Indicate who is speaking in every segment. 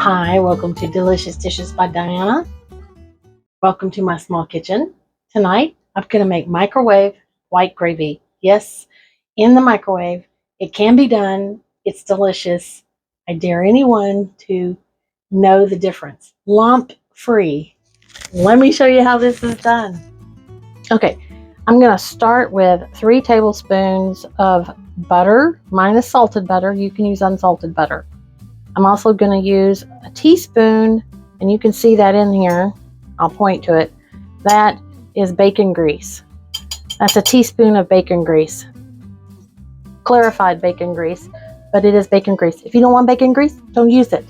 Speaker 1: Hi, welcome to Delicious Dishes by Diana. Welcome to my small kitchen. Tonight, I'm going to make microwave white gravy. Yes, in the microwave. It can be done. It's delicious. I dare anyone to know the difference. Lump free. Let me show you how this is done. Okay, I'm going to start with 3 tablespoons of butter. Mine is salted butter. You can use unsalted butter. I'm also going to use a teaspoon, and you can see that in here. I'll point to it. That is bacon grease. That's a teaspoon of bacon grease. Clarified bacon grease, but it is bacon grease. If you don't want bacon grease, don't use it.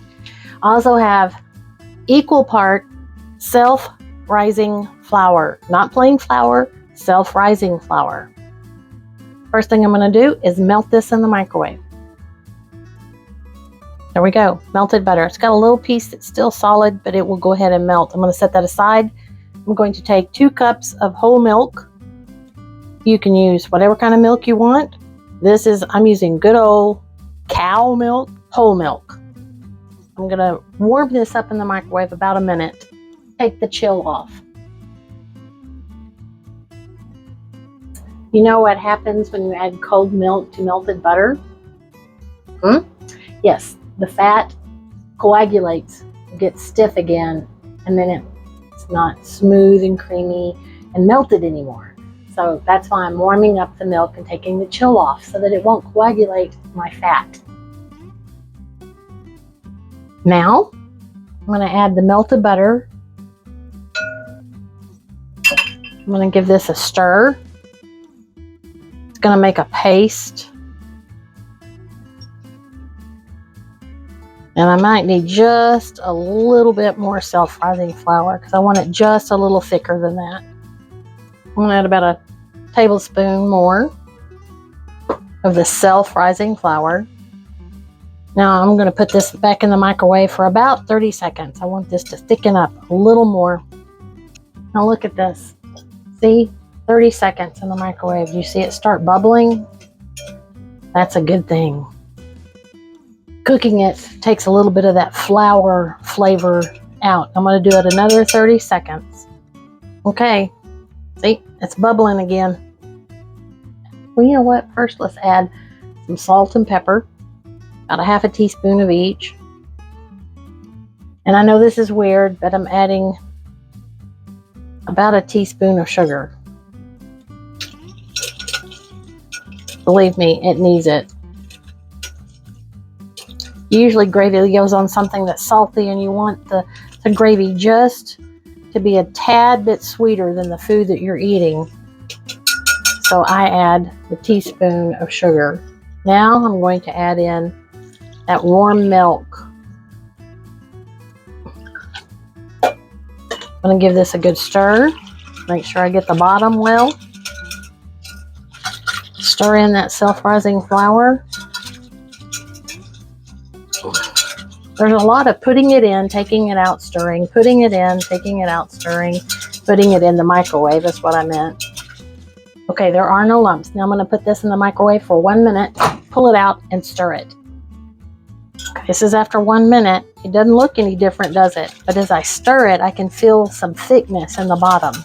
Speaker 1: I also have equal part self-rising flour. Not plain flour, self-rising flour. First thing I'm going to do is melt this in the microwave. There we go, melted butter. It's got a little piece that's still solid, but it will go ahead and melt. I'm going to set that aside. I'm going to take 2 cups of whole milk. You can use whatever kind of milk you want. I'm using good old cow milk, whole milk. I'm going to warm this up in the microwave about a minute. Take the chill off. You know what happens when you add cold milk to melted butter? Yes. The fat coagulates, gets stiff again, and then it's not smooth and creamy and melted anymore. So that's why I'm warming up the milk and taking the chill off so that it won't coagulate my fat. Now, I'm going to add the melted butter. I'm going to give this a stir. It's going to make a paste. And I might need just a little bit more self-rising flour because I want it just a little thicker than that. I'm going to add about a tablespoon more of the self-rising flour. Now I'm going to put this back in the microwave for about 30 seconds. I want this to thicken up a little more. Now look at this. See? 30 seconds in the microwave. Do you see it start bubbling? That's a good thing. Cooking it takes a little bit of that flour flavor out. I'm going to do it another 30 seconds. Okay, see, it's bubbling again. Well, you know what? First, let's add some salt and pepper, about a half a teaspoon of each. And I know this is weird, but I'm adding about a teaspoon of sugar. Believe me, it needs it. Usually gravy goes on something that's salty, and you want the gravy just to be a tad bit sweeter than the food that you're eating. So I add the teaspoon of sugar. Now I'm going to add in that warm milk. I'm going to give this a good stir. Make sure I get the bottom well. Stir in that self-rising flour. There's a lot of putting it in, taking it out, stirring, putting it in, taking it out, stirring, putting it in the microwave is what I meant. Okay, there are no lumps. Now I'm going to put this in the microwave for 1 minute, pull it out, and stir it. Okay, this is after 1 minute. It doesn't look any different, does it? But as I stir it, I can feel some thickness in the bottom.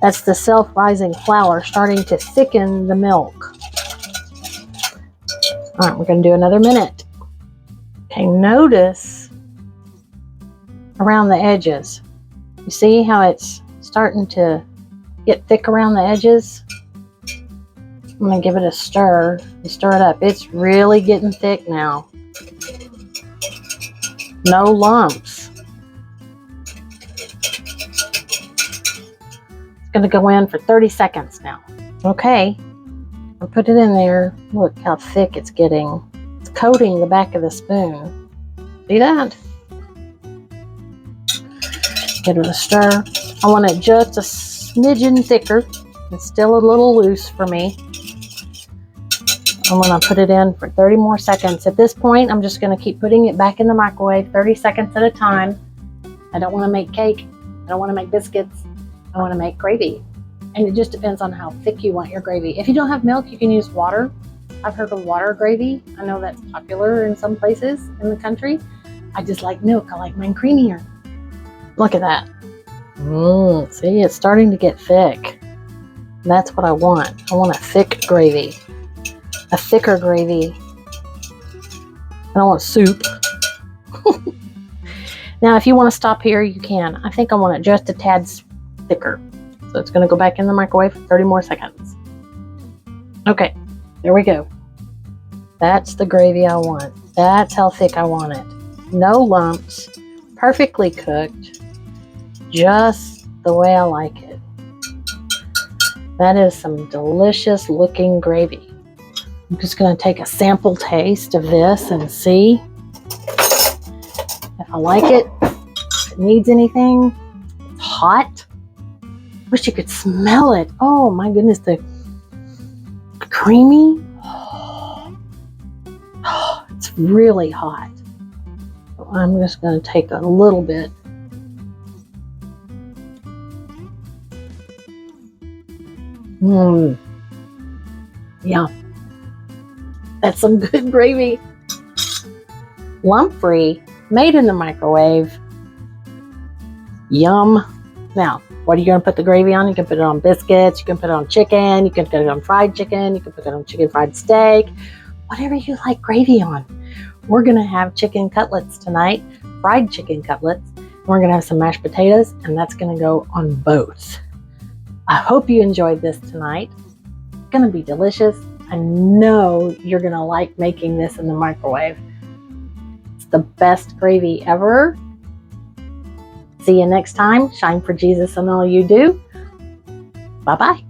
Speaker 1: That's the self-rising flour starting to thicken the milk. All right, we're going to do another minute. Okay, notice around the edges. You see how it's starting to get thick around the edges? I'm going to give it a stir and stir it up. It's really getting thick now. No lumps. It's going to go in for 30 seconds now. Okay, I'll put it in there. Look how thick it's getting. Coating the back of the spoon. See that? Give it a stir. I want it just a smidgen thicker. It's still a little loose for me. I'm going to put it in for 30 more seconds. At this point, I'm just going to keep putting it back in the microwave 30 seconds at a time. I don't want to make cake. I don't want to make biscuits. I want to make gravy. And it just depends on how thick you want your gravy. If you don't have milk, you can use water. I've heard of water gravy. I know that's popular in some places in the country. I just like milk. I like mine creamier. Look at that. See, it's starting to get thick. That's what I want. I want a thick gravy. A thicker gravy. I don't want soup. Now, if you want to stop here, you can. I think I want it just a tad thicker. So it's going to go back in the microwave for 30 more seconds. Okay, there we go. That's the gravy I want. That's how thick I want it. No lumps. Perfectly cooked. Just the way I like it. That is some delicious looking gravy. I'm just going to take a sample taste of this and see if I like it, if it needs anything. It's hot. Wish you could smell it. Oh my goodness, the creamy. Oh, it's really hot. So I'm just going to take a little bit. Yeah. That's some good gravy. Lump-free, made in the microwave. Yum. Now, what are you going to put the gravy on? You can put it on biscuits. You can put it on chicken. You can put it on fried chicken. You can put it on chicken fried steak. Whatever you like gravy on. We're going to have chicken cutlets tonight. Fried chicken cutlets. We're going to have some mashed potatoes. And that's going to go on both. I hope you enjoyed this tonight. It's going to be delicious. I know you're going to like making this in the microwave. It's the best gravy ever. See you next time. Shine for Jesus in all you do. Bye-bye.